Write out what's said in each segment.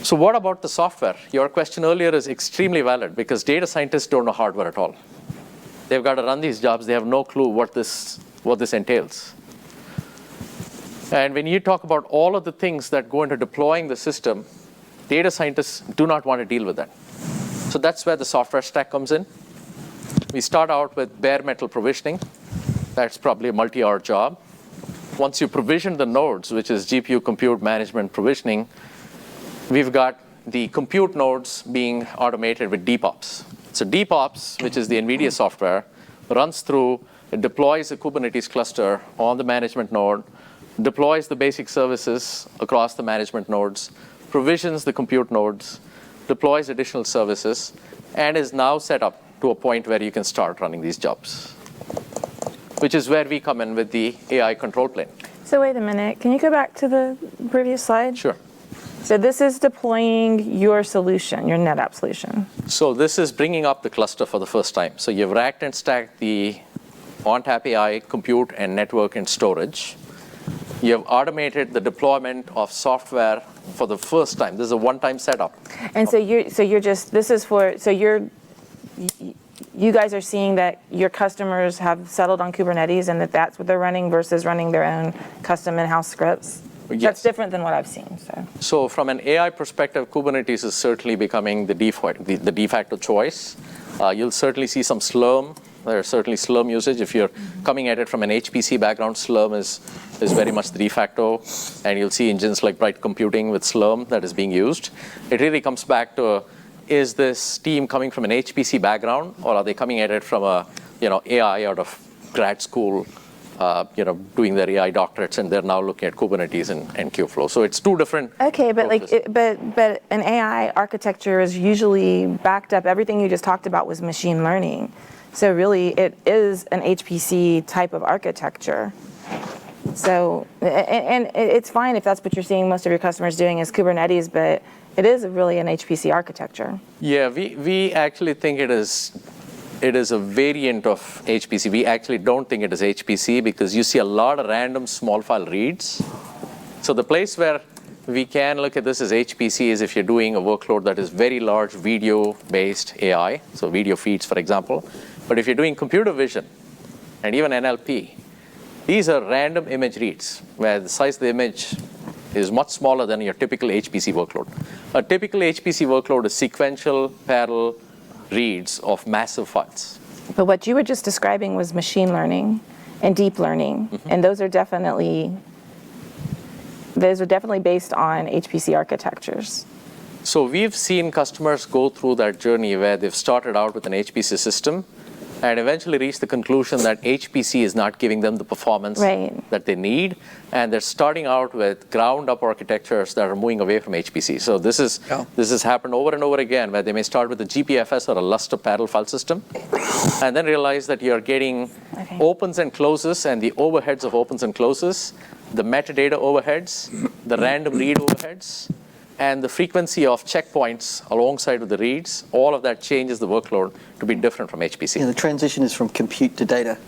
So what about the software? Your question earlier is extremely valid because data scientists don't know hardware at all. They've got to run these jobs. They have no clue what this entails. And when you talk about all of the things that go into deploying the system, data scientists do not want to deal with that. So that's where the software stack comes in. We start out with bare metal provisioning. That's probably a multi-hour job. Once you provision the nodes, which is GPU compute management provisioning, we've got the compute nodes being automated with DPOps. So DPOps, which is the NVIDIA software, runs through, it deploys a Kubernetes cluster on the management node, deploys the basic services across the management nodes, provisions the compute nodes, deploys additional services, and is now set up to a point where you can start running these jobs, which is where we come in with the AI control plane. So wait a minute. Can you go back to the previous slide? Sure. So this is deploying your solution, your NetApp solution. So this is bringing up the cluster for the first time. So you've racked and stacked the ONTAP AI, compute, and network and storage. You have automated the deployment of software for the first time. This is a one-time setup. And you guys are seeing that your customers have settled on Kubernetes and that's what they're running versus running their own custom in-house scripts? Yes. That's different than what I've seen. So from an AI perspective, Kubernetes is certainly becoming the de facto choice. You'll certainly see some Slurm. There's certainly Slurm usage. If you're coming at it from an HPC background, Slurm is very much the de facto. And you'll see engines like Bright Computing with Slurm that is being used. It really comes back to, is this team coming from an HPC background, or are they coming at it from a AI out of grad school, doing their AI doctorates, and they're now looking at Kubernetes and Kubeflow. So it's two different. Okay, but but an AI architecture is usually backed up. Everything you just talked about was machine learning. So really, it is an HPC type of architecture. So, and it's fine if that's what you're seeing most of your customers doing is Kubernetes, but it is really an HPC architecture. Yeah, we actually think it is a variant of HPC. We actually don't think it is HPC because you see a lot of random small file reads. So the place where we can look at this as HPC is if you're doing a workload that is very large video-based AI, so video feeds, for example. But if you're doing computer vision and even NLP, these are random image reads where the size of the image is much smaller than your typical HPC workload. A typical HPC workload is sequential, parallel reads of massive files. But what you were just describing was machine learning and deep learning, and those are definitely based on HPC architectures. So we've seen customers go through that journey where they've started out with an HPC system and eventually reach the conclusion that HPC is not giving them the performance that they need, and they're starting out with ground-up architectures that are moving away from HPC. So this has happened over and over again, where they may start with a GPFS or a Lustre parallel file system, and then realize that you're getting opens and closes, and the overheads of opens and closes, the metadata overheads, the random read overheads, and the frequency of checkpoints alongside with the reads. All of that changes the workload to be different from HPC. Yeah, the transition is from compute to data.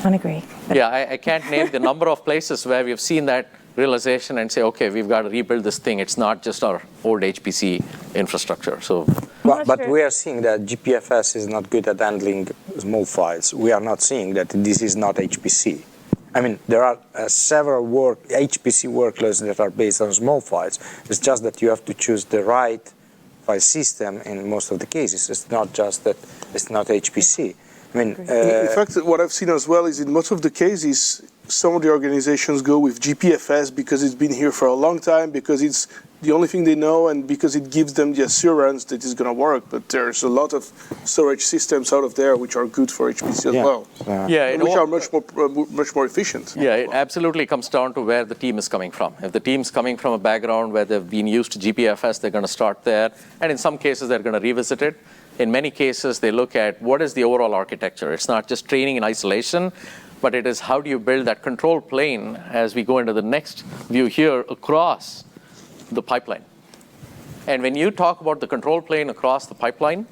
I agree. Yeah, I can't name the number of places where we've seen that realization and say, okay, we've got to rebuild this thing. It's not just our old HPC infrastructure. So, but we are seeing that GPFS is not good at handling small files. We are not seeing that this is not HPC. I mean, there are several HPC workloads that are based on small files. It's just that you have to choose the right file system in most of the cases. It's not just that it's not HPC. I mean, in fact, what I've seen as well is in most of the cases, some of the organizations go with GPFS because it's been here for a long time, because it's the only thing they know, and because it gives them the assurance that it's going to work. But there's a lot of storage systems out of there which are good for HPC as well. Which are much more efficient. Yeah, it absolutely comes down to where the team is coming from. If the team's coming from a background where they've been used to GPFS, they're going to start there. And in some cases, they're going to revisit it. In many cases, they look at what is the overall architecture. It's not just training in isolation, but it is how do you build that control plane as we go into the next view here across the pipeline. And when you talk about the control plane across the pipeline,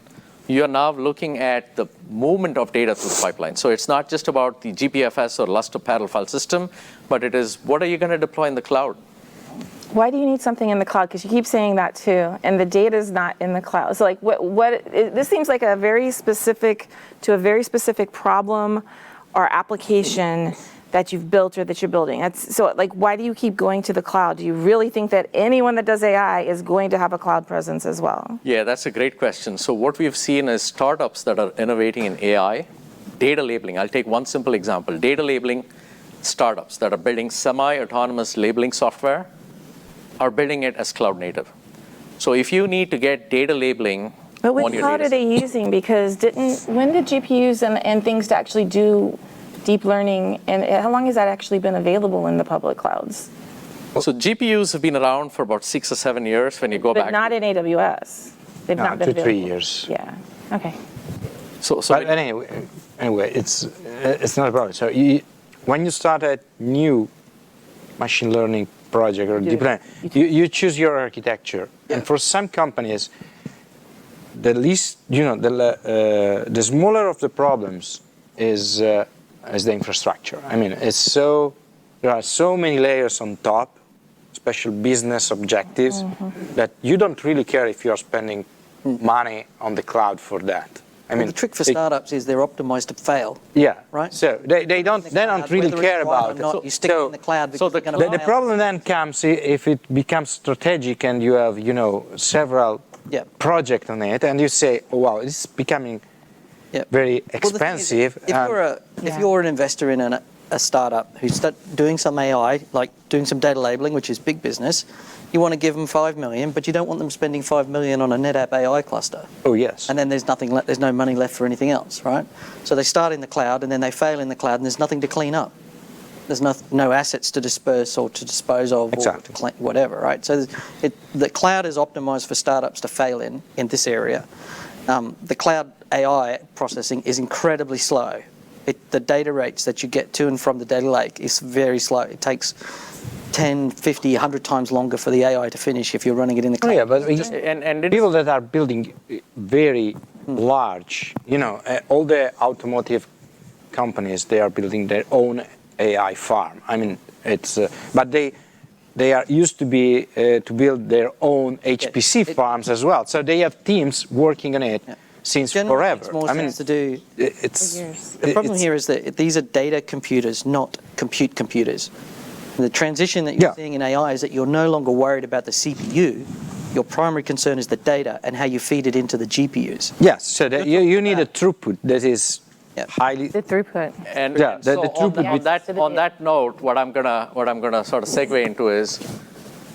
you're now looking at the movement of data through the pipeline. So it's not just about the GPFS or Lustre parallel file system, but it is what are you going to deploy in the cloud? Why do you need something in the cloud? Because you keep saying that too, and the data is not in the cloud. So like, this seems like a very specific problem or application that you've built or that you're building. So like, why do you keep going to the cloud? Do you really think that anyone that does AI is going to have a cloud presence as well? Yeah, that's a great question. So what we've seen is startups that are innovating in AI, data labeling. I'll take one simple example. Data labeling startups that are building semi-autonomous labeling software are building it as cloud native. So if you need to get data labeling But on what your cloud data are they using? Because when did GPUs and things to actually do deep learning, and how long has that actually been available in the public clouds? So GPUs have been around for about 6 or 7 years when you go back. But not in AWS. They've not been 2-3 available. years. Yeah. Okay. But anyway, it's not a problem. So when you start a new machine learning project or deep learning, you choose your architecture. And for some companies, the least, the smaller of the problems is the infrastructure. I mean, there are so many layers on top, special business objectives, that you don't really care if you're spending money on the cloud for that. I mean, the trick for startups is they're optimized to fail. Yeah. Right? So they don't really Whether care it's right or about it. not, you stick it in the cloud because they're going to The problem then comes if it becomes strategic and you have, several projects on it, and you say, oh, wow, this is becoming very expensive. Well, if you're an investor in a startup who's doing some AI, like doing some data labeling, which is big business, you want to give them $5 million, but you don't want them spending $5 million on a NetApp AI cluster. Oh, yes. And then there's no money left for anything else, right? So they start in the cloud, and then they fail in the cloud, and there's nothing to clean up. There's no assets to disperse or to dispose of, exactly. or to whatever, right? So the cloud is optimized for startups to fail in this area. The cloud AI processing is incredibly slow. The data rates that you get to and from the data lake is very slow. It takes 10, 50, 100 times longer for the AI to finish if you're running it in the cloud. Oh, yeah, but people that are building very large, all the automotive companies, they are building their own AI farm. I mean, but they are used to build their own HPC farms as well. So they have teams working on it since forever. It's more sense to do. Years. The problem here is that these are data computers, not compute computers. And the transition that you're seeing in AI is that you're no longer worried about the CPU. Your primary concern is the data and how you feed it into the GPUs. Yes, so you need a throughput that is highly The throughput. And the so throughput on that note, what I'm gonna sort of segue into is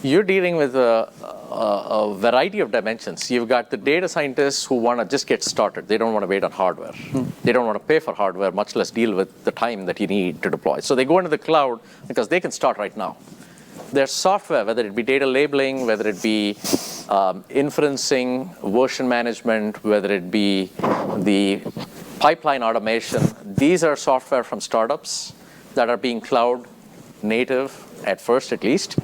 you're dealing with a variety of dimensions. You've got the data scientists who want to just get started. They don't want to wait on hardware. They don't want to pay for hardware, much less deal with the time that you need to deploy. So they go into the cloud because they can start right now. Their software, whether it be data labeling, whether it be inferencing, version management, whether it be the pipeline automation, these are software from startups that are being cloud native at first, at least.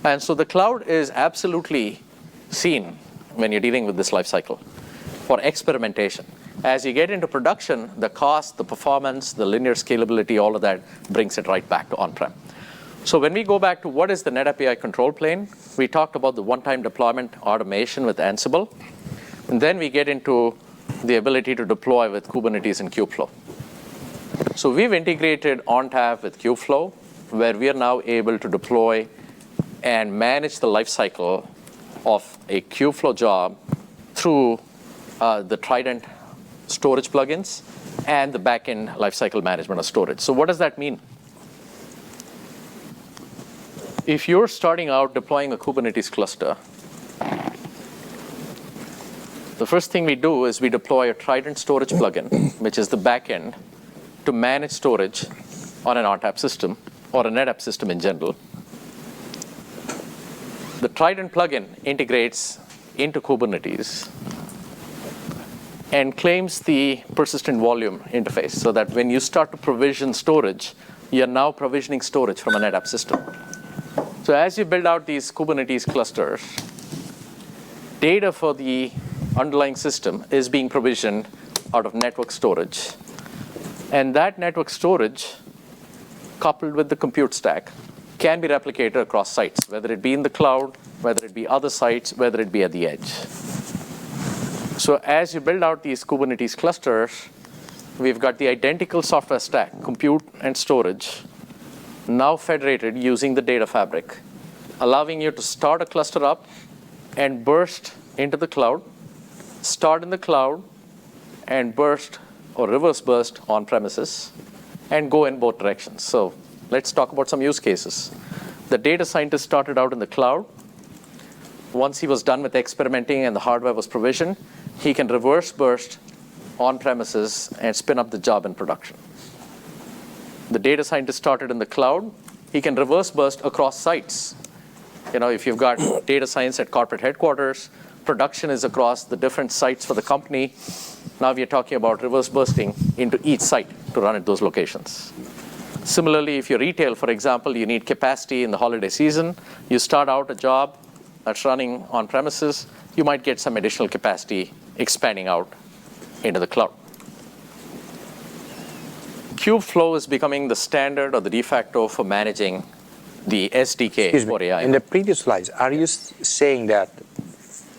And so the cloud is absolutely seen when you're dealing with this life cycle for experimentation. As you get into production, the cost, the performance, the linear scalability, all of that brings it right back to on-prem. So when we go back to what is the NetApp AI control plane, we talked about the one-time deployment automation with Ansible. And then we get into the ability to deploy with Kubernetes and Kubeflow. So we've integrated ONTAP with Kubeflow, where we are now able to deploy and manage the lifecycle of a Kubeflow job through the Trident storage plugins and the backend lifecycle management of storage. So what does that mean? If you're starting out deploying a Kubernetes cluster, the first thing we do is we deploy a Trident storage plugin, which is the backend, to manage storage on an ONTAP system or a NetApp system in general. The Trident plugin integrates into Kubernetes and claims the persistent volume interface so that when you start to provision storage, you're now provisioning storage from a NetApp system. So as you build out these Kubernetes clusters, data for the underlying system is being provisioned out of network storage. And that network storage, coupled with the compute stack, can be replicated across sites, whether it be in the cloud, whether it be other sites, whether it be at the edge. So as you build out these Kubernetes clusters, we've got the identical software stack, compute and storage, now federated using the data fabric, allowing you to start a cluster up and burst into the cloud, start in the cloud, and burst or reverse burst on premises, and go in both directions. So let's talk about some use cases. The data scientist started out in the cloud. Once he was done with experimenting and the hardware was provisioned, he can reverse burst on premises and spin up the job in production. The data scientist started in the cloud. He can reverse burst across sites. If you've got data science at corporate headquarters, production is across the different sites for the company. Now we are talking about reverse bursting into each site to run at those locations. Similarly, if you're retail, for example, you need capacity in the holiday season. You start out a job that's running on premises, you might get some additional capacity expanding out into the cloud. Kubeflow is becoming the standard or the de facto for managing the SDK for AI. In the previous slides, are you saying that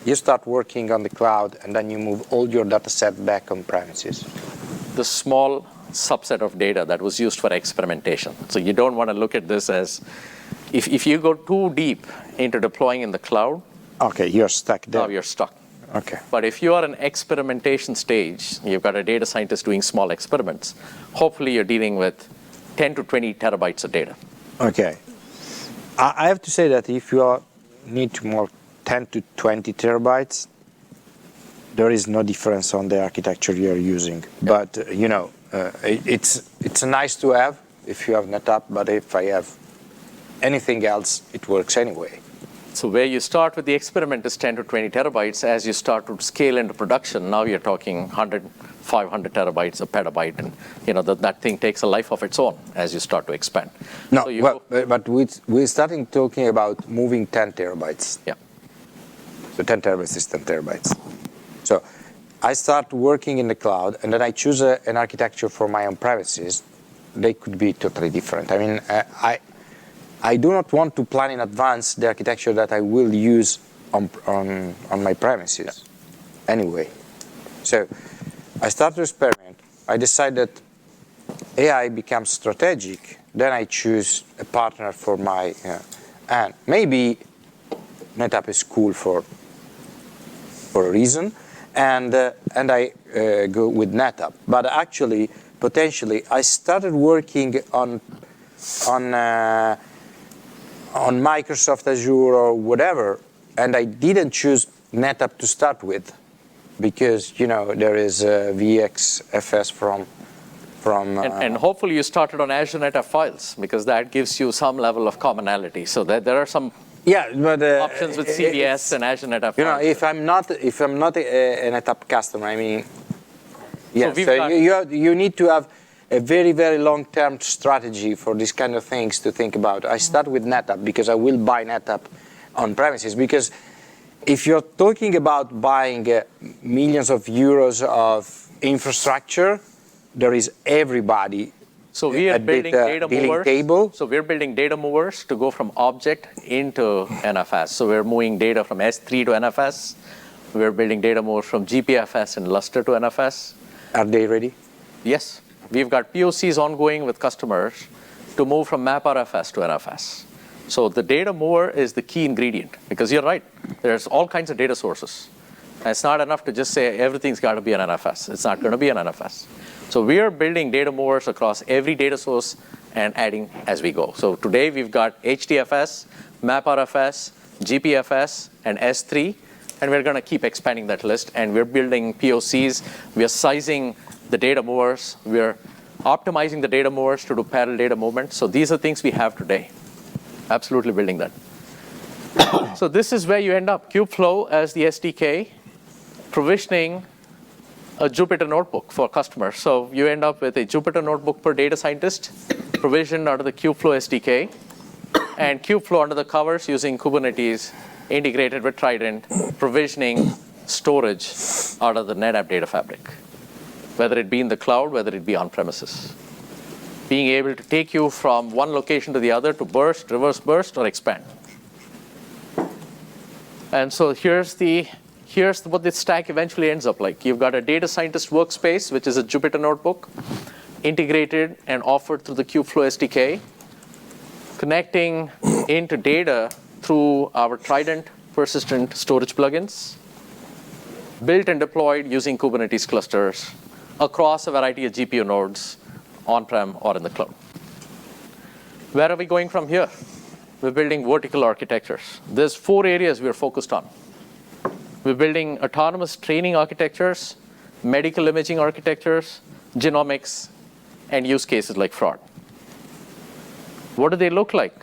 you start working on the cloud and then you move all your data set back on premises? The small subset of data that was used for experimentation. So you don't want to look at this as, if you go too deep into deploying in the cloud, okay, you're stuck there. now you're stuck. Okay. But if you are in experimentation stage, you've got a data scientist doing small experiments, hopefully you're dealing with 10 to 20 terabytes of data. Okay. I have to say that if you need to more 10 to 20 terabytes, there is no difference on the architecture you're using. Yeah. But, it's nice to have if you have NetApp, but if I have anything else, it works anyway. So where you start with the experiment is 10 to 20 terabytes. As you start to scale into production, now you're talking 100, 500 terabytes, a petabyte, and that thing takes a life of its own as you start to expand. No, So but we're starting talking about moving 10 terabytes. Yeah. So 10 terabytes is 10 terabytes. So I start working in the cloud, and then I choose an architecture for my own premises. They could be totally different. I mean, I do not want to plan in advance the architecture that I will use on my premises anyway. So I start to experiment. I decide that AI becomes strategic. Then I choose a partner for my, and maybe NetApp is cool for a reason, and I go with NetApp. But actually, potentially, I started working on Microsoft Azure or whatever, and I didn't choose NetApp to start with because there is VXFS from and hopefully you started on Azure NetApp files because that gives you some level of commonality. So that there are some options with CVS and Azure NetApp files. If I'm not a NetApp customer, I mean, yes, so you need to have a very, very long-term strategy for these kind of things to think about. I start with NetApp because I will buy NetApp on premises. Because if you're talking about buying millions of euros of infrastructure, there is everybody. So we are building data movers. Table. So we're building data movers to go from object into NFS. So we're moving data from S3 to NFS. We're building data movers from GPFS and Lustre to NFS. Are they ready? Yes. We've got POCs ongoing with customers to move from MapRFS to NFS. So the data mover is the key ingredient because you're right. There's all kinds of data sources. And it's not enough to just say everything's got to be an NFS. It's not going to be an NFS. So we are building data movers across every data source and adding as we go. So today we've got HDFS, MapRFS, GPFS, and S3. And we're going to keep expanding that list. And we're building POCs. We're sizing the data movers. We're optimizing the data movers to do parallel data movement. So these are things we have today. Absolutely building that. So this is where you end up. Kubeflow as the SDK, provisioning a Jupyter notebook for customers. So you end up with a Jupyter notebook per data scientist, provisioned under the Kubeflow SDK, and Kubeflow under the covers using Kubernetes integrated with Trident, provisioning storage out of the NetApp data fabric, whether it be in the cloud, whether it be on premises. being able to take you from one location to the other to burst, reverse burst, or expand. And so here's what this stack eventually ends up like. You've got a data scientist workspace, which is a Jupyter notebook, integrated and offered through the Kubeflow SDK, connecting into data through our Trident persistent storage plugins, built and deployed using Kubernetes clusters across a variety of GPU nodes, on-prem or in the cloud. Where are we going from here? We're building vertical architectures. There's 4 areas we're focused on. We're building autonomous training architectures, medical imaging architectures, genomics, and use cases like fraud. What do they look like?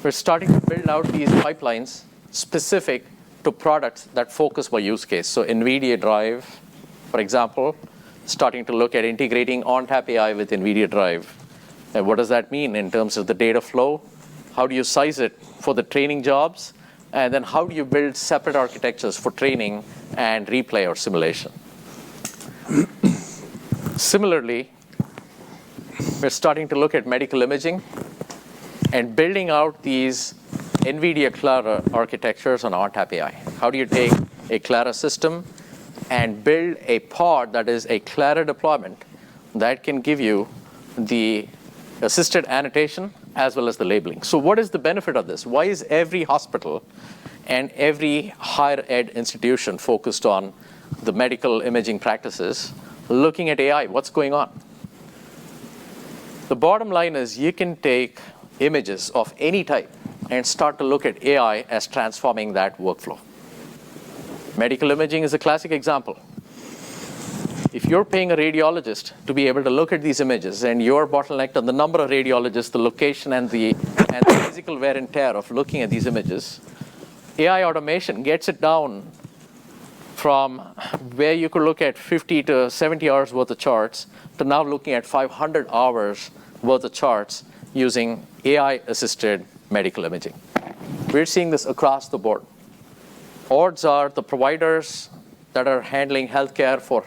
We're starting to build out these pipelines specific to products that focus by use case. So NVIDIA Drive, for example, starting to look at integrating ONTAP AI with NVIDIA Drive. And what does that mean in terms of the data flow? How do you size it for the training jobs? And then how do you build separate architectures for training and replay or simulation? Similarly, we're starting to look at medical imaging and building out these NVIDIA Clara architectures on ONTAP AI. How do you take a Clara system and build a pod that is a Clara deployment that can give you the assisted annotation as well as the labeling? So what is the benefit of this? Why is every hospital and every higher ed institution focused on the medical imaging practices looking at AI? What's going on? The bottom line is you can take images of any type and start to look at AI as transforming that workflow. Medical imaging is a classic example. If you're paying a radiologist to be able to look at these images and you're bottlenecked on the number of radiologists, the location, and the physical wear and tear of looking at these images, AI automation gets it down from where you could look at 50 to 70 hours worth of charts to now looking at 500 hours worth of charts using AI-assisted medical imaging. We're seeing this across the board. Odds are the providers that are handling healthcare for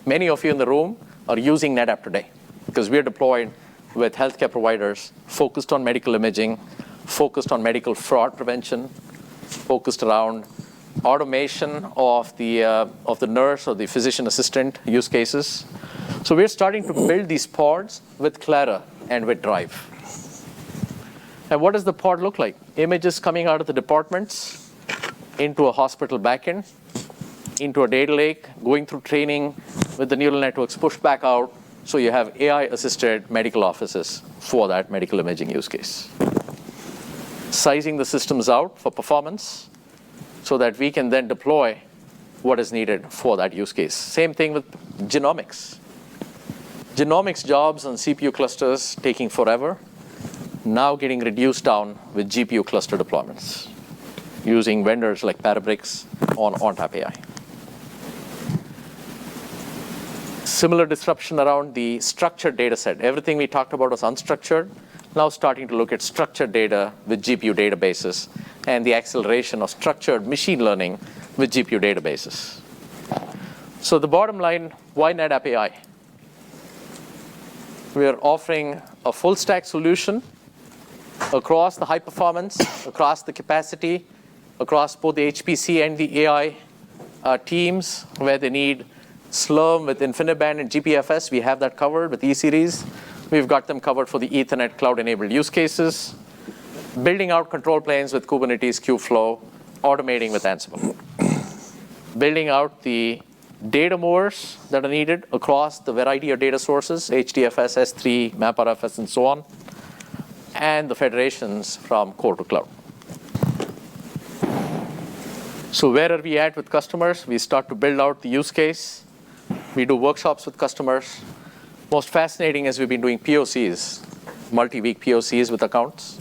many of you in the room are using NetApp today because we're deployed with healthcare providers focused on medical imaging, focused on medical fraud prevention, focused around automation of the nurse or the physician assistant use cases. So we're starting to build these pods with Clara and with Drive. And what does the pod look like? Images coming out of the departments into a hospital backend, into a data lake, going through training with the neural networks, pushed back out, so you have AI-assisted medical offices for that medical imaging use case. Sizing the systems out for performance so that we can then deploy what is needed for that use case. Same thing with genomics. Genomics jobs on CPU clusters taking forever, now getting reduced down with GPU cluster deployments using vendors like Parabricks on ONTAP AI. Similar disruption around the structured data set. Everything we talked about was unstructured. Now starting to look at structured data with GPU databases and the acceleration of structured machine learning with GPU databases. So the bottom line, why NetApp AI? We are offering a full stack solution across the high performance, across the capacity, across both the HPC and the AI teams where they need Slurm with InfiniBand and GPFS. We have that covered with E-Series. We've got them covered for the Ethernet cloud-enabled use cases. Building out control planes with Kubernetes, Kubeflow, automating with Ansible. Building out the data movers that are needed across the variety of data sources, HDFS, S3, MapRFS, and so on, and the federations from core to cloud. So where are we at with customers? We start to build out the use case. We do workshops with customers. Most fascinating is we've been doing POCs, multi-week POCs with accounts.